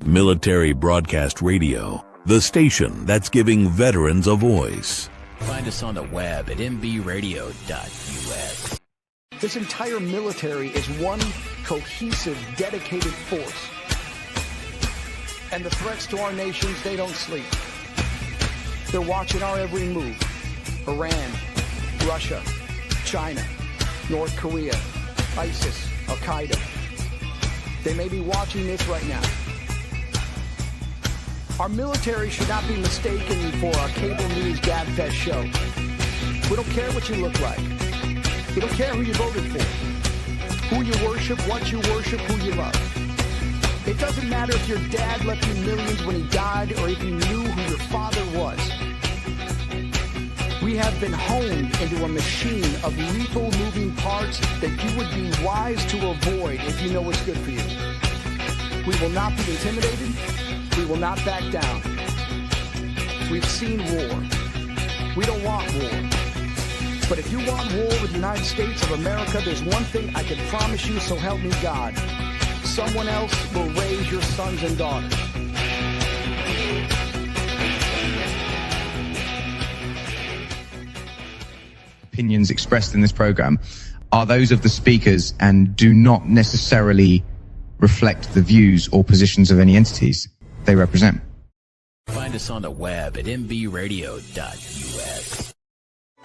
Military Broadcast Radio, the station that's giving veterans a voice. Find us on the web at mbradio.us. This entire military is one cohesive, dedicated force. And the threats to our nations, they don't sleep. They're watching our every move. Iran, Russia, China, North Korea, ISIS, Al-Qaeda. They may be watching this right now. Our military should not be mistaken for a cable news gabfest show. We don't care what you look like. We don't care who you voted for, who you worship, what you worship, who you love. It doesn't matter if your dad left you millions when he died or if you knew who your father was. We have been honed into a machine of lethal moving parts that you would be wise to avoid if you know what's good for you. We will not be intimidated. We will not back down. We've seen war. We don't want war. But if you want war with the United States of America, there's one thing I can promise you, so help me God. Someone else will raise your sons and daughters. Opinions expressed in this program are those of the speakers and do not necessarily reflect the views or positions of any entities they represent. Find us on the web at mbradio.us.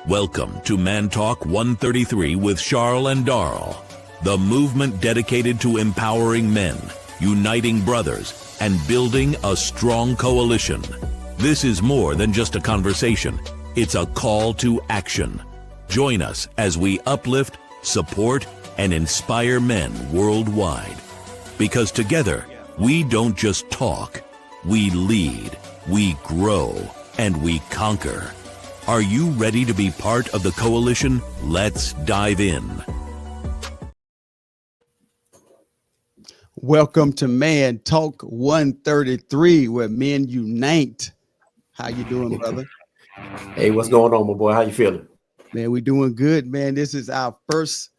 Welcome to Man Talk 133 with Charles and Darrell, the movement dedicated to empowering men, uniting brothers, and building a strong coalition. This is more than just a conversation. It's a call to action. Join us as we uplift, support, and inspire men worldwide. Because together, we don't just talk, we lead, we grow, and we conquer. Are you ready to be part of the coalition? Let's dive in. Welcome to Man Talk 133, where men unite. How you doing, brother? Hey, what's going on, my boy? How you feeling? Man, we doing good, man. This is our first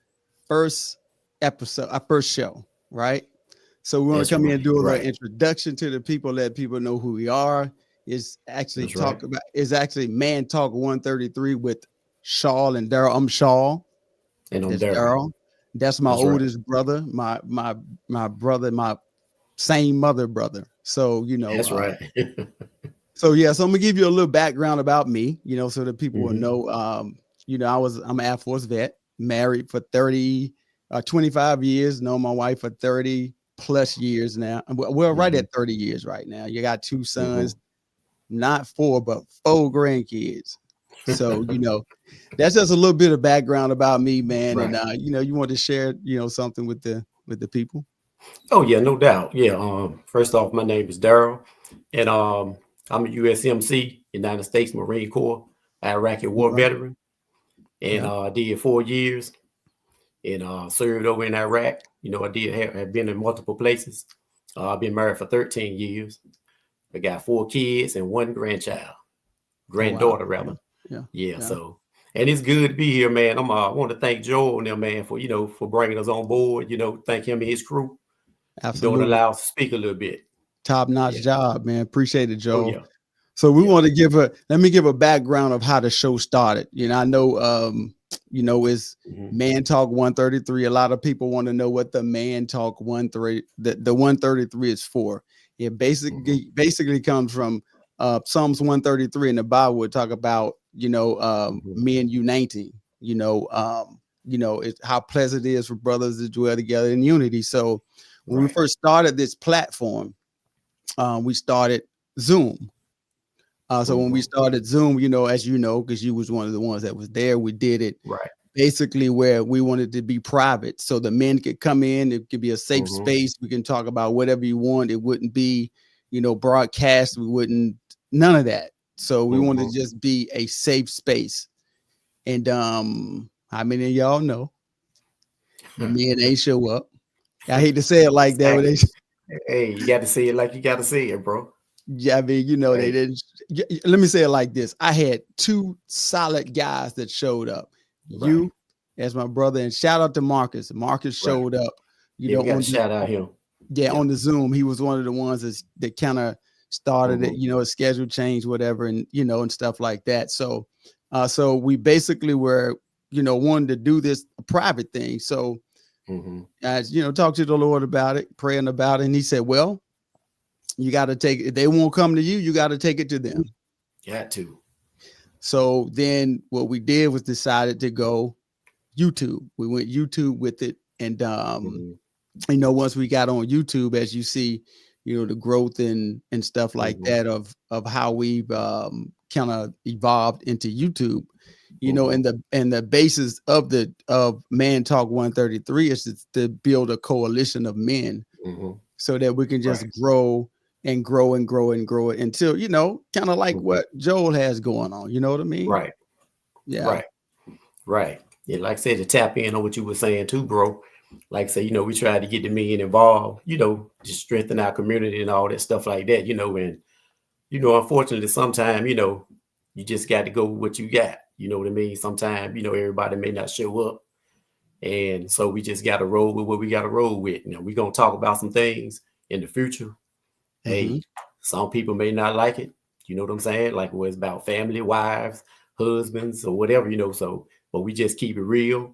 episode, our first show, right? So we want to come in and do a little introduction to the people, let people know who we are. It's actually it's actually Man Talk 133 with Shaw and Darrell. I'm Shaw. And I'm Darrell. That's my oldest brother, my brother, my same mother brother. So, you know. That's right. So I'm gonna give you a little background about me, so that people will know. I'm an Air Force vet, married for 25 years, know my wife for 30 plus years now. We're right at 30 years right now. You got two sons, not 4, but 4 grandkids. So, that's just a little bit of background about me, man. Right. And you want to share, something with the people. Oh yeah, no doubt. Yeah. First off, my name is Darrell, and I'm a USMC, United States Marine Corps, Iraqi war veteran. And I did 4 years and served over in Iraq. I have been in multiple places. I've been married for 13 years. I got 4 kids and 1 granddaughter, rather. Yeah. So, and it's good to be here, man. I want to thank Joel and them, man, for bringing us on board. Thank him and his crew. Absolutely. Don't allow us to speak a little bit. Top-notch job, man. Appreciate it, Joel. Oh, yeah. So we want to let me give a background of how the show started. I know, it's Man Talk 133. A lot of people want to know what the Man Talk 133, the 133 is for. It basically comes from Psalms 133 in the Bible. Would talk about, men uniting, it's how pleasant it is for brothers to dwell together in unity. So when we first started this platform, we started Zoom. So when we started Zoom, as you know, because you was one of the ones that was there, we did it basically where we wanted to be private. So the men could come in, it could be a safe space. We can talk about whatever you want. It wouldn't be, broadcast. We wouldn't, none of that. So we wanted to just be a safe space. And how many of y'all know the men ain't show up? I hate to say it like that. But hey, you got to say it like you got to say it, bro. Yeah, I mean, they didn't. Let me say it like this. I had 2 solid guys that showed up. You, as my brother, and shout out to Marcus. Marcus showed up. You don't want to shout out him. Yeah, on the Zoom, he was one of the ones that kind of started it, you know, a schedule change, whatever, and you know, and stuff like that. So, so we basically were, you know, wanted to do this a private thing. So, as you know, talk to the Lord about it, praying about it, and He said, "Well, you got to take it. If they won't come to you, you got to take it to them." Got to. So then, what we did was decided to go YouTube. We went YouTube with it, and you know, once we got on YouTube, as you see, you know, the growth and stuff like that of how we've kind of evolved into YouTube, you know, and the basis of Man Talk 133 is to build a coalition of men so that we can just grow and grow and grow and grow it until, you know, kind of like what Joel has going on. You know what I mean? Right. Yeah. Right. Yeah, like I said, to tap in on what you were saying too, bro. Like I say, you know, we tried to get the men involved, you know, just strengthen our community and all that stuff like that, you know, and, you know, unfortunately, sometimes, you know, you just got to go with what you got. You know what I mean? Sometimes, you know, everybody may not show up. And so we just got to roll with what we got to roll with. You know, we're going to talk about some things in the future. Hey, some people may not like it. You know what I'm saying? Like, well, it's about family, wives, husbands, or whatever, you know, so, but we just keep it real.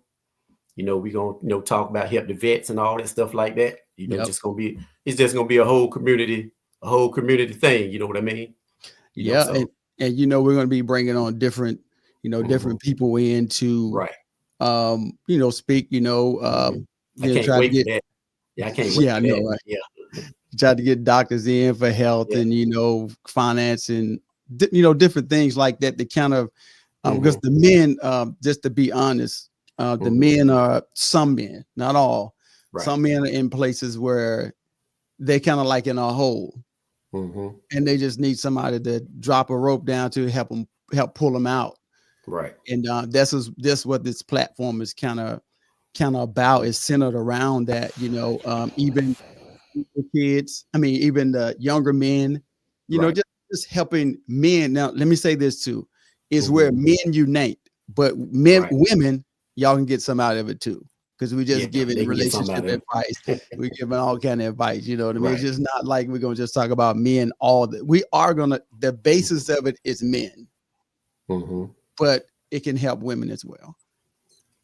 You know, we're going to, you know, talk about help the vets and all that stuff like that. You know, it's just going to be a whole community thing. You know what I mean? You know, so. And, you know, we're going to be bringing on different, you know, different people in to, you know, speak, you know, I can't wait for that. Yeah, I can't wait for that. Right? Yeah. Try to get doctors in for health and, you know, finance and, you know, different things like that. They kind of, because the men, just to be honest, the men are some men, not all. Some men are in places where they kind of like in a hole, and they just need somebody to drop a rope down to help pull them out. Right. And this what this platform is kind of about, is centered around that. You know, even the kids, I mean, even the younger men. You know, just helping men. Now, let me say this too: is where men unite, but women. Y'all can get some out of it too, because we just giving relationship advice. We're giving all kind of advice. You know what I mean? It's just not like we're gonna just talk about men. We are gonna. The basis of it is men, but it can help women as well.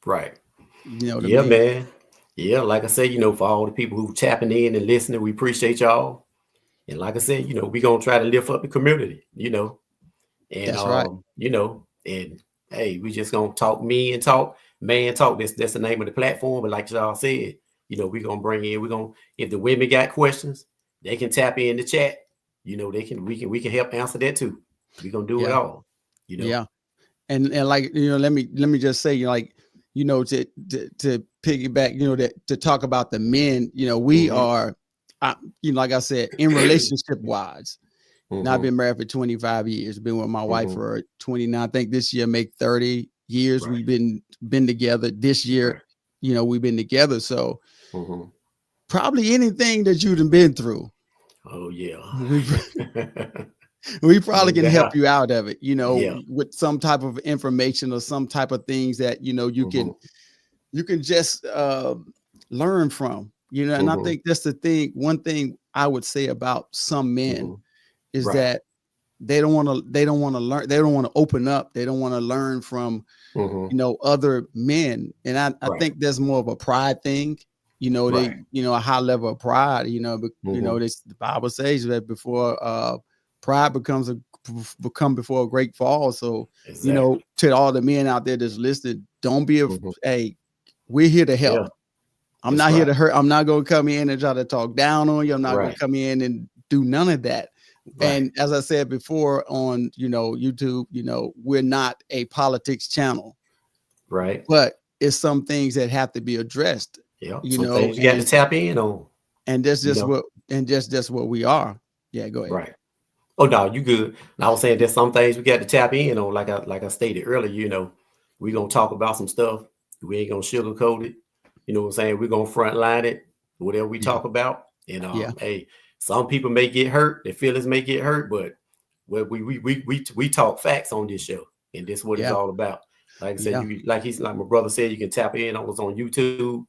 Right. You know what I mean? Man. Yeah, like I said, you know, for all the people who tapping in and listening, we appreciate y'all. And like I said, you know, we're gonna try to lift up the community. You know, and that's right. You know, and hey, we just gonna talk man talk. That's the name of the platform. But like y'all said, you know, we're gonna bring in, if the women got questions, they can tap in the chat. You know, we can help answer that too. We're gonna do it all. You know, yeah. And like, you know, let me just say, like, you know, to piggyback, you know, to talk about the men, you know, we are, you know, like I said, in relationship wise. Now, I've been married for 25 years. Been with my wife for 29. I think this year make 30 years. We've been together. This year, you know, we've been together. So probably anything that you've been through. Oh yeah. We probably can help you out of it, you know, with some type of information or some type of things that, you know, you can just learn from, you know. And I think that's the thing. One thing I would say about some men is that they don't want to learn. They don't want to open up. They don't want to learn from, you know, other men. And I think there's more of a pride thing, you know, you know, a high level of pride, you know, but you know, the Bible says that before pride become before a great fall. So, you know, to all the men out there that's listening, don't be hey, we're here to help. I'm not here to hurt. I'm not going to come in and try to talk down on you. I'm not going to come in and do none of that. And as I said before on, you know, YouTube, you know, we're not a politics channel, but it's some things that have to be addressed. Yeah, you some know, things you got to tap in on. And that's just what we are. Yeah, go ahead. Right. Oh no, you good. And I was saying there's some things we got to tap in on, like I stated earlier. You know, we're gonna talk about some stuff. We ain't gonna sugarcoat it. You know what I'm saying? We're gonna front line it, whatever we talk about. And hey, some people may get hurt, their feelings may get hurt, but we talk facts on this show, and this is what it's all about. Like I said, like my brother said, you can tap in on what's on YouTube.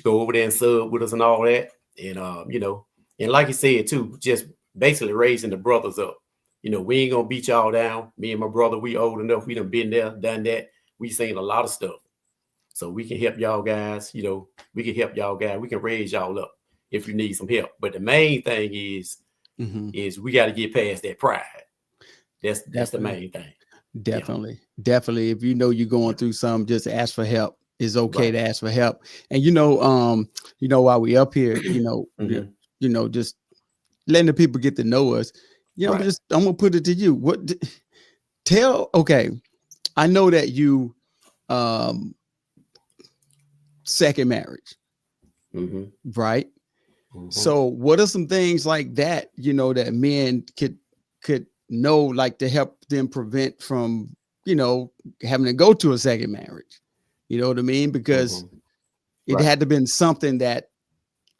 Go over there and sub with us and all that. And and like you said too, just basically raising the brothers up. We ain't gonna beat y'all down. Me and my brother, we old enough. We done been there, done that. We seen a lot of stuff. So we can help y'all guys. We can help y'all guys. We can raise y'all up if you need some help. But the main thing is we got to get past that pride. That's the main thing. Definitely. If you're going through something, just ask for help. It's okay to ask for help. And while we up here, just letting the people get to know us. I'm gonna put it to you. I know that you second marriage, right? So what are some things like that, that men could know, like to help them prevent from, having to go to a second marriage? You know what I mean? Because it had to been something that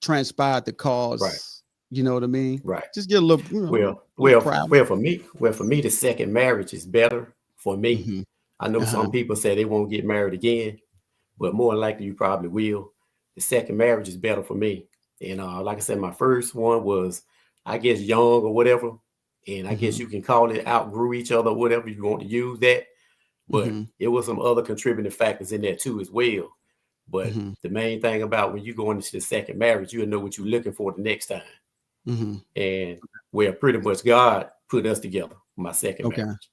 transpired to cause, you know what I mean? Right. Just get a little, for me, the second marriage is better for me. I know some people say they won't get married again, but more than likely you probably will. The second marriage is better for me. And like I said, my first one was, I guess, young or whatever. And I guess you can call it outgrew each other, whatever you want to use that. But it was some other contributing factors in there too as well. But the main thing about when you go into the second marriage, you'll know what you're looking for the next time. And where pretty much God put us together, my second marriage.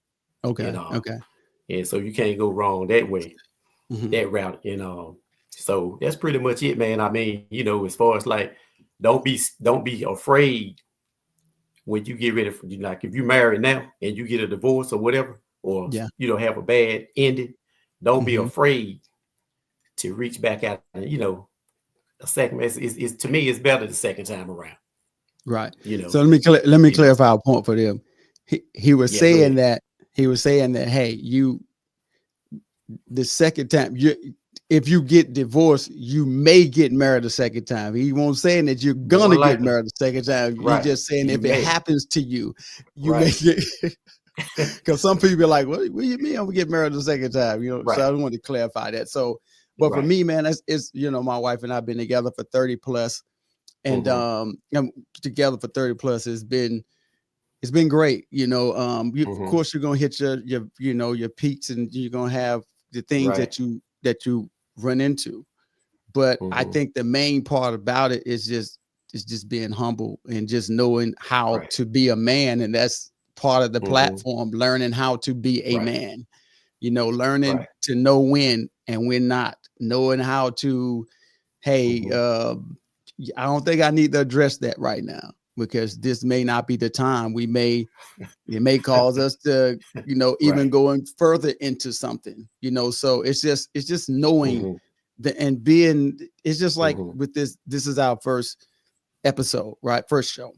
And so you can't go wrong that way, that route. So that's pretty much it, man. I mean, as far as like, don't be afraid when you get ready for, like, if you marry now and you get a divorce or whatever, or have a bad ending, don't be afraid to reach back out. And a second is to me, it's better the second time around. Right. So let me clarify a point for them. He was saying that hey, the second time if you get divorced, you may get married a second time. He won't saying that you're gonna get married a second time. He's just saying if it happens to you, you may get. Because some people are like, what do you mean I'm gonna get married a second time? So I want to clarify that. So, but for me, man, it's my wife and I've been together for 30 plus, and together for 30 plus. It's been great. Of course you're gonna hit your peaks, and you're gonna have the things that you run into. But I think the main part about it is just being humble and just knowing how to be a man, and that's part of the platform, learning how to be a man, learning to know when and when not, knowing how to, hey, I don't think I need to address that right now, because this may not be the time. It may cause us to, even going further into something, so it's just knowing and being, it's just like with this is our first episode, right? First show.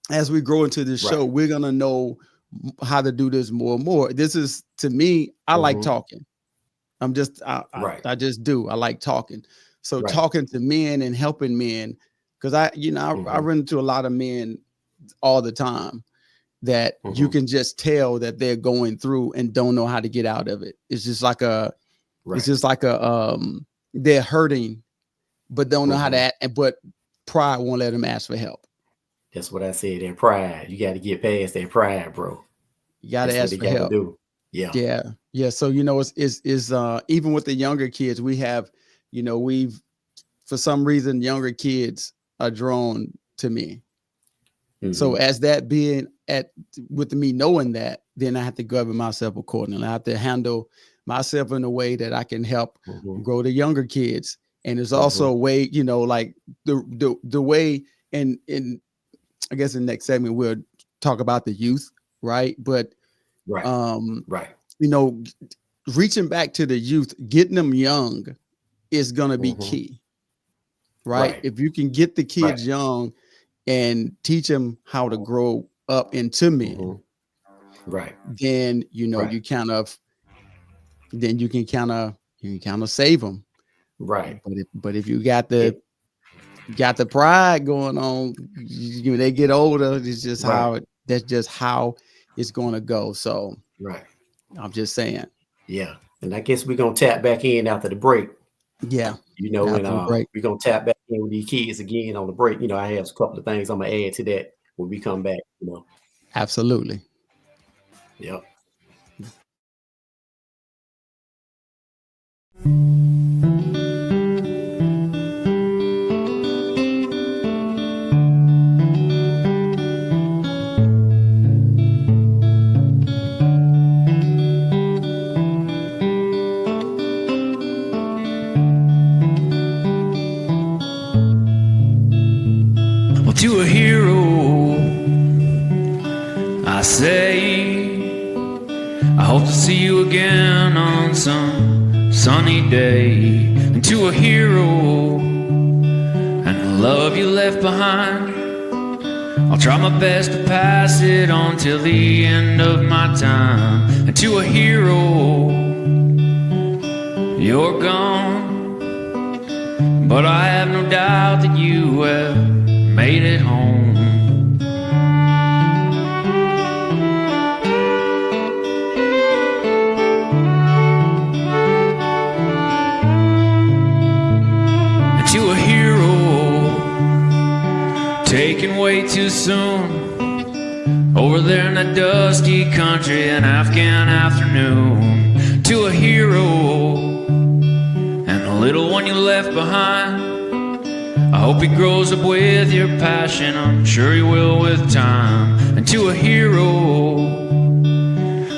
As we grow into this show, we're going to know how to do this more and more. This is, to me, I like talking. I just do. I like talking. So talking to men and helping men, because I run into a lot of men all the time that you can just tell that they're going through and don't know how to get out of it. It's just like they're hurting, but don't know how to act, but pride won't let them ask for help. That's what I said. That pride. You got to get past that pride, bro. You got to ask for help. Yeah. So it's even with the younger kids, we have, for some reason, younger kids are drawn to me. So as that being with me knowing that, then I have to govern myself accordingly. I have to handle myself in a way that I can help grow the younger kids. And there's also a way, like the way, and I guess in the next segment we'll talk about the youth, right? But reaching back to the youth, getting them young is gonna be key, right? If you can get the kids young and teach them how to grow up into men, then you kind of save them, right? But if you got the pride going on, when they get older, it's just that's just how it's going to go. So I'm just saying. Yeah. And I guess we're going to tap back in after the break Yeah. You know, After the and break. we're gonna tap back in with these kids again on the break. You know, I have a couple of things I'm gonna add to that when we come back. You know, Absolutely. yep. Well, to a hero, I say, I hope to see you again on some sunny day. And to a hero, and the love you left behind, I'll try my best to pass it on till the end of my time. And to a hero, you're gone, but I have no doubt that you have made it home. And to a hero, taken way too soon, over there in that dusty country, an Afghan afternoon. To a hero, and the little one you left behind, I hope he grows up with your passion, I'm sure he will with time. And to a hero,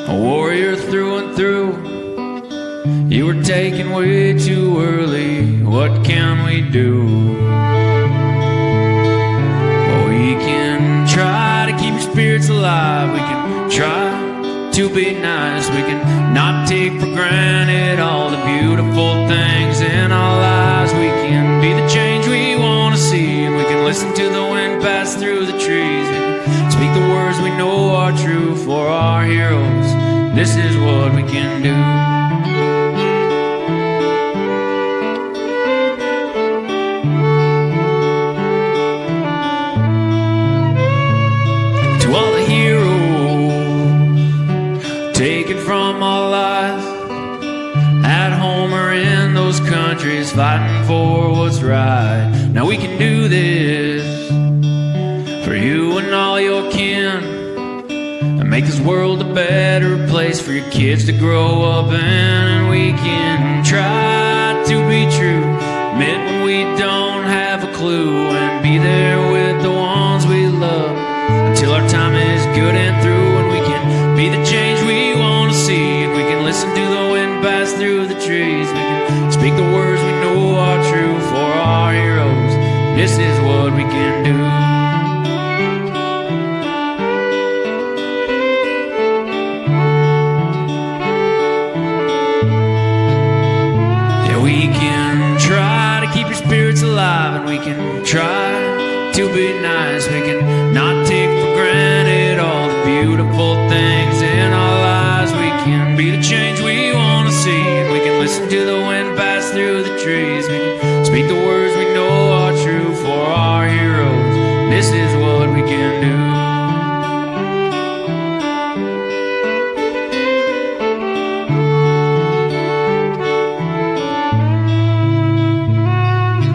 a warrior through and through, you were taken way too early, what can we do? Well, we can try to keep your spirits alive, we can try to be nice, we can not take for granted all the beautiful things in our lives. We can be the change we want to see, and we can listen to the wind pass through the trees. We can speak the words we know are true for our heroes. This is what we can do. To all the heroes taken from our lives, at home or in those countries, fighting for what's right. Now we can do this for you and all your kin, and make this world a better place for your kids to grow up in. And we can try to be true, admit when we don't have a clue, and be there with the ones we love until our time is good and through. And we can be the change we want to see, and we can listen to the wind pass through the trees. We can speak the words we know are true for our heroes. This is what we can do. Yeah, we can try to keep your spirits alive, and we can try to be nice. We can not take for granted all the beautiful things in our lives. We can be the change we want to see, and we can listen to the wind pass through the trees. We can speak the words we know are true for our heroes. This is what we can do.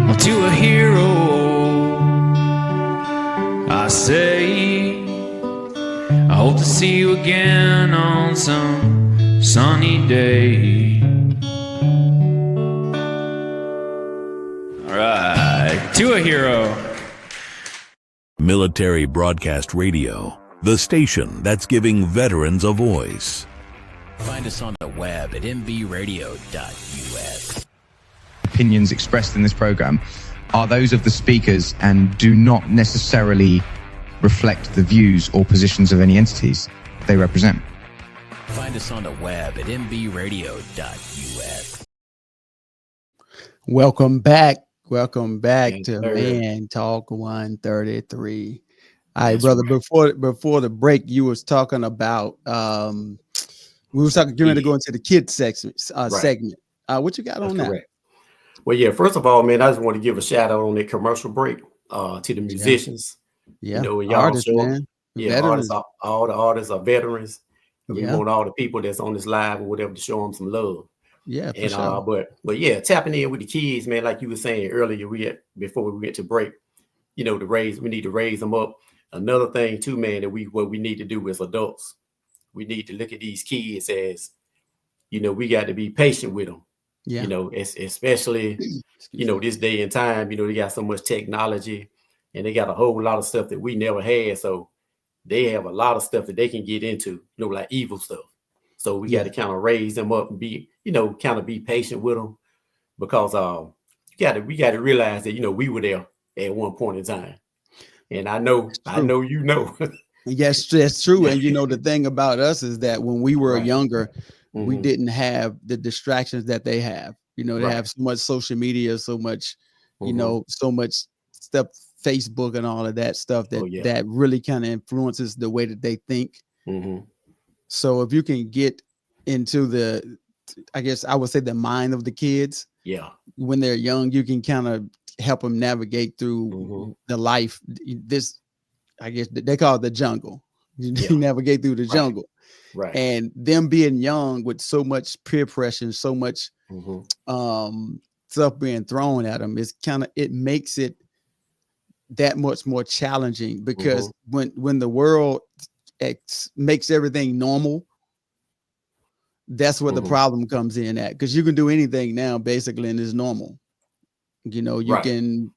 Well, to a hero, I say, I hope to see you again on some sunny day. All right, to a hero. Military Broadcast Radio, the station that's giving veterans a voice. Find us on the web at mbradio.us. Opinions expressed in this program are those of the speakers and do not necessarily reflect the views or positions of any entities they represent. Find us on the web at mbradio.us. Welcome back. Welcome back Yes, to sir. Man Talk 133. All right, That's brother. right. Before the break, you was talking about we was talking going to go into the kids segment. Segment. What you got That's on that? correct. Well, yeah, first of all, man, I just want to give a shout out on that commercial break to the musicians. Yeah, You know, y'all artists, show up. man. Yeah, Veterans. all the artists are veterans. And we Yeah. want all the people that's on this live or whatever to show them some love. Yeah, for And sure. but yeah, tapping in with the kids, man, like you were saying earlier, before we went to break, we need to raise them up. Another thing too, man, that what we need to do as adults, we need to look at these kids as, we got to be patient with them. Yeah. Especially, Excuse me. this day and time, they got so much technology and they got a whole lot of stuff that we never had. So they have a lot of stuff that they can get into, like evil stuff. So we got Yeah. to kind of raise them up and be, kind of be patient with them, because we got to realize that, we were there at one point in time. And I know, True. Yes, that's true. And the thing about us is that when we were Right. younger, we Mhm. didn't have the distractions that they have. They Right. have so much social media, so much, Mhm. so much stuff, Facebook and all of that stuff Oh yeah. that really kind of influences the way that they think. Mhm. So if you can get into I guess I would say the mind of the kids Yeah. when they're young, you can kind of help them navigate through Mhm. the life. I guess they call it the jungle. Yeah. You navigate through the Right. jungle. Right. And them being young with so much peer pressure, so much Mhm. stuff being thrown at them, it makes it that much more challenging, because when the world makes everything normal, that's where the Mhm. problem comes in at, because you can do anything now basically and it's normal. You Right. can,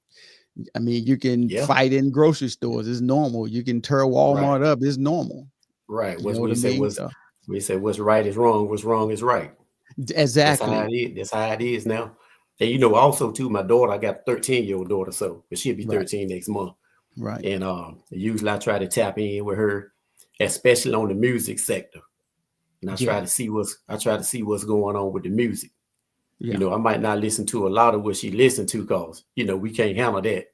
you can Yeah. fight in grocery stores, it's normal. You can tear Right. Walmart up, it's normal. Right. You know what I mean? So We say what's right is wrong, what's wrong is right. That's how exactly. it is. That's how it is now. And also too, my daughter, I got a 13-year-old daughter, but she'll be Right. 13 next month. Right. And usually I try to tap in with her, especially on the music sector. And I try to see what's going on with the music. Yeah. I might not listen to a lot of what she listened to, because we can't handle that.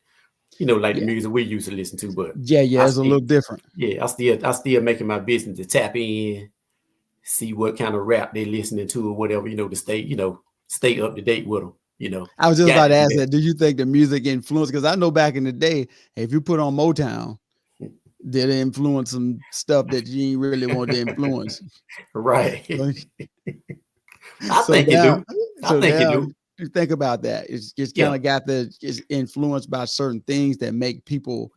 Like the Yeah. music we used to listen to. But Yeah. I It's a still, little different. I still making my business to tap in, see what kind of rap they listening to or whatever, to stay up to date with them. I was just Got about to to do ask that. that. Do you think the music influenced? Because I know back in the day, if you put on Motown, did it influence some stuff that you ain't really want to influence? Right. Like, I so think you now, do. I think you do. you think about that. It's kind Yeah. of it's influenced by certain things that make people.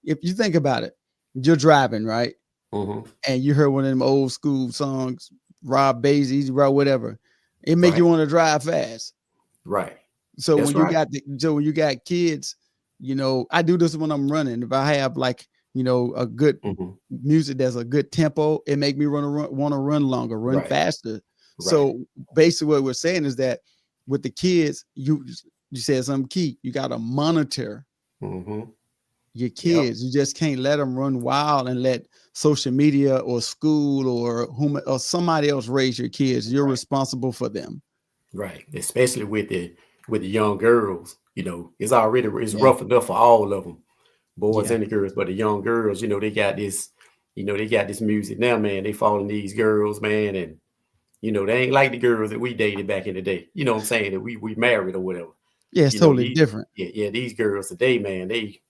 If you think about it, you're driving, right? Mm-hmm. And you heard one of them old school songs, Rob Bass, Easy Road, whatever. It make you Right. want to drive fast. Right. So That's right. when you got kids, I do this when I'm running. If I have a good Mm-hmm. music that's a good tempo, it make me want to run longer, run Right. faster. Right. So basically what we're saying is that with the kids, you said something key. You got to monitor Mm-hmm. your Yep. kids. You just can't let them run wild and let social media or school or somebody else raise your kids. You're Right. responsible for them. Right. Especially with the young girls, it's Yeah. rough enough for all of them, boys Yeah. and the girls. But the young girls, they got this music now, man. They following these girls, man, and they ain't like the girls that we dated back in the day. You know what I'm saying? That we married or whatever. Yeah, it's totally different. These girls today, man, they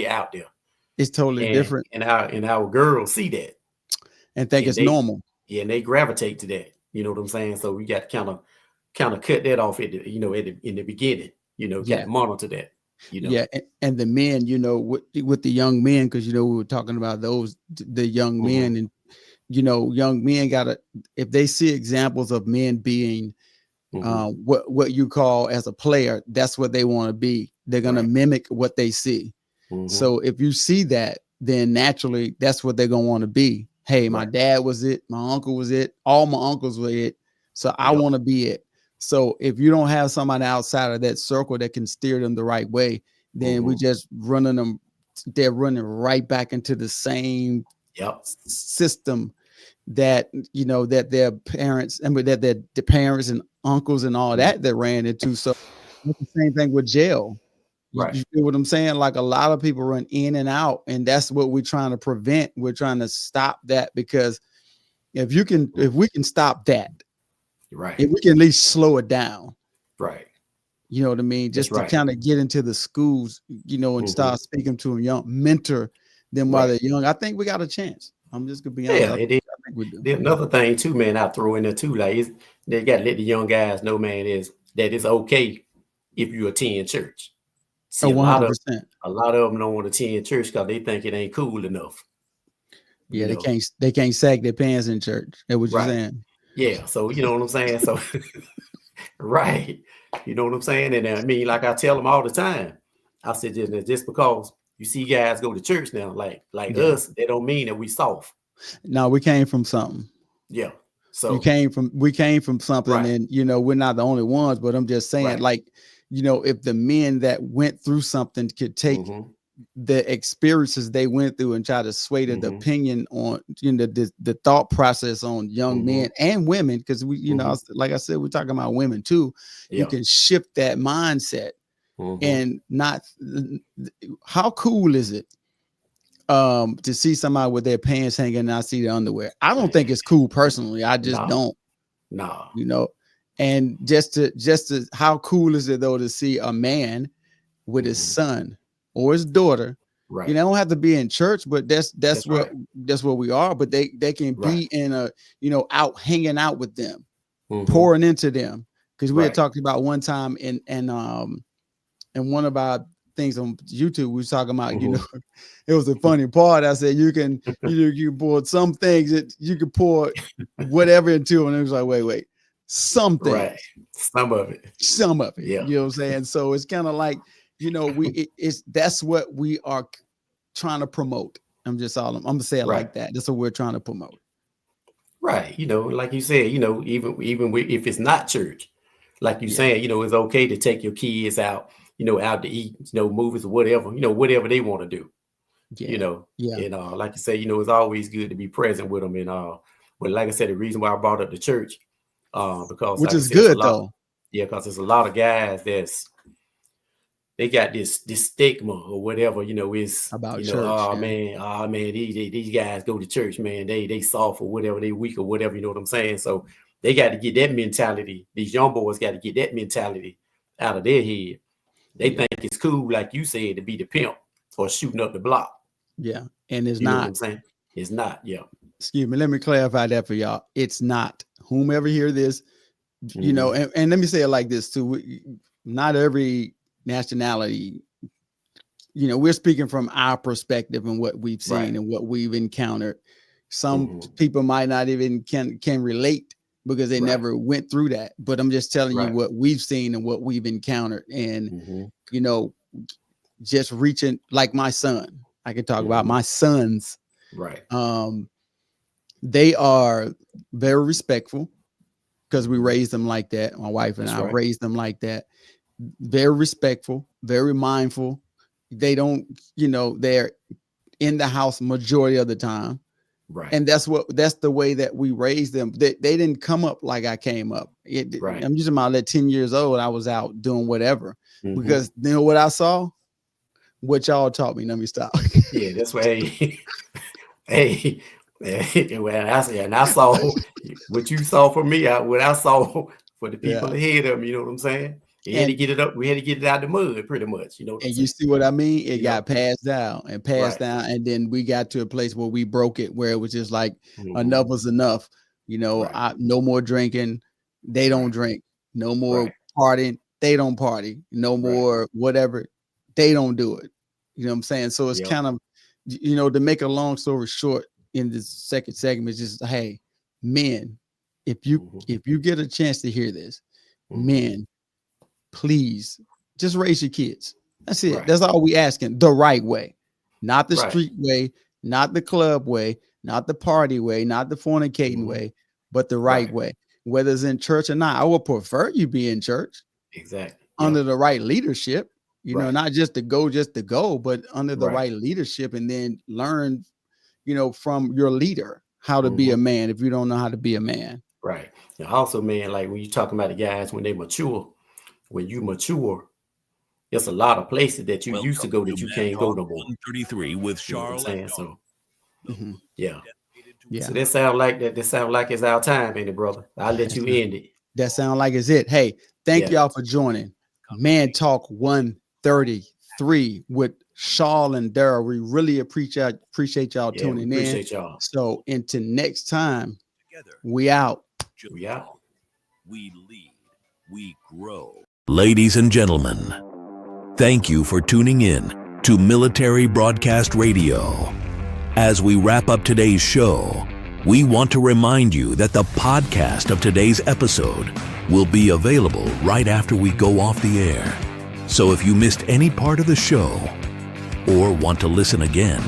out there. It's totally And different. our girls see that. And think And it's normal. and they gravitate to that. You know what I'm saying? So we got to kind of cut that off in the beginning. Got Yeah. to monitor that. Yeah. And the men, with the young men, because we were talking about the young men, and young men if they see examples of men being what you call as a player, that's what they want to be. They're going to mimic what they see. So if you see that, then naturally that's what they're going to want to be. Hey, my dad was it. My uncle was it. All my uncles were it. So I want to be it. So if you don't have somebody outside of that circle that can steer them the right way, then we just they're running right back into the same system that that their parents and that the parents and uncles and all that ran into. So it's the same thing with jail. You feel what I'm saying? Like a lot of people run in and out, and that's what we're trying to prevent. We're trying to stop that, because if we can stop that, if we can at least slow it down, you know what I mean? Just to kind of get into the schools, and start speaking to them young, mentor them while they're young. I think we got a chance. I'm just gonna be honest. Yeah, it is. I we do. There's another thing too, man. I throw in there too. Like they got to let the young guys know, man, that it's okay if you attend church. See, 100%. a lot of them don't want to attend church because they think it ain't cool enough. Yeah, they can't sag their pants in church. That's what you're saying. Yeah, so you know what I'm saying. So, right, you know what I'm saying. And I mean, like I tell them all the time, I said just because you see guys go to church now, like us, they don't mean that we soft. No, we came from something. Yeah. So we came from something, and we're not the only ones. But I'm just saying, like, if the men that went through something could take the experiences they went through and try to sway the opinion on the thought process on young men and women, because we like I said, we're talking about women too. You can shift that mindset. And not, how cool is it to see somebody with their pants hanging and not see the underwear? I don't think it's cool personally. I just don't. No. And just to how cool is it though to see a man with his son or his daughter? Right. They don't have to be in church, but that's what we are. But they can be in a out hanging out with them, pouring into them. Because we had talked about one time and one of our things on YouTube, we was talking about, it was a funny part. I said, you can pour some things that you can pour whatever into, and it was like, wait, something, right? Some of it. Yeah. You know what I'm saying? So it's kind of like, that's what we are trying to promote. I'm gonna say it like that. That's what we're trying to promote. Right. Like you said, even if it's not church, like you saying, it's okay to take your kids out, out to eat, movies or whatever, whatever they want to do, and like you say, it's always good to be present with them. And but like I said, the reason why I brought up the church, because which is good though. Yeah, because there's a lot of guys they got this stigma or whatever, is about church. Oh man, these guys go to church, man. They soft or whatever, they weak or whatever, you know what I'm saying? So they got to get that mentality. These young boys got to get that mentality out of their head. They think it's cool, like you said, to be the pimp or shooting up the block. Yeah, and it's you know not. What I'm saying? It's not. Yeah. Excuse me. Let me clarify that for y'all. It's not. Whomever hear this, and let me say it like this too. Not every nationality. We're speaking from our perspective and what we've seen and what we've encountered. Some people might not even can relate because they never went through that. But I'm just telling you what we've seen and what we've encountered. And, just reaching, like my son, I can talk about my sons. Right. They are very respectful because we raised them like that. My wife and I raised them like that. Very respectful, very mindful. They don't, they're in the house majority of the time. Right. And that's the way that we raised them. They didn't come up like I came up. I'm using my 10 years old. I was out doing whatever because you know what I saw? What y'all taught me. Let me stop. Yeah, that's why. Hey, and I saw what you saw for me. What I saw for the people ahead of me. You know what I'm saying? We had to get it up. We had to get it out of the mud, pretty much. And you see what I mean? It got passed down, and then we got to a place where we broke it, where it was just like enough was enough. No more drinking. They don't drink. No more partying. They don't party. No more whatever. They don't do it. You know what I'm saying? So it's kind of, to make a long story short, in this second segment, is just, hey, men, if you get a chance to hear this, men, please just raise your kids. That's it. That's all we asking. The right way, not the street way, not the club way, not the party way, not the fornicating way, but the right way. Whether it's in church or not, I would prefer you be in church. Exactly. Under the right leadership, not just to go, but under the right leadership, and then learn, from your leader how to be a man if you don't know how to be a man. Right. And also, man, like when you're talking about the guys when they mature. When you mature, there's a lot of places that you used to go that you can't go no more. 133 with Charles. So, yeah. So that sound like that. That sound like it's our time, ain't it, brother? I'll let you end it. That sound like it's it. Hey, thank y'all for joining Man Talk 133 with Charles and Daryl. We really appreciate y'all tuning in. Appreciate y'all. So until next time, we out. We out. We lead, we grow. Ladies and gentlemen, thank you for tuning in to Military Broadcast Radio. As we wrap up today's show, we want to remind you that the podcast of today's episode will be available right after we go off the air. So if you missed any part of the show or want to listen again,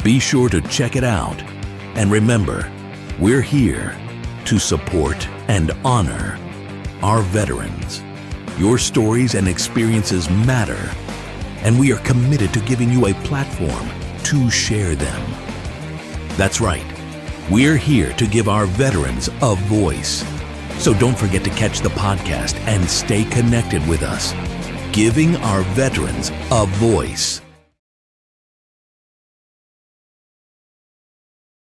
be sure to check it out. And remember, we're here to support and honor our veterans. Your stories and experiences matter, and we are committed to giving you a platform to share them. That's right. We're here to give our veterans a voice. So don't forget to catch the podcast and stay connected with us. Giving our veterans a voice.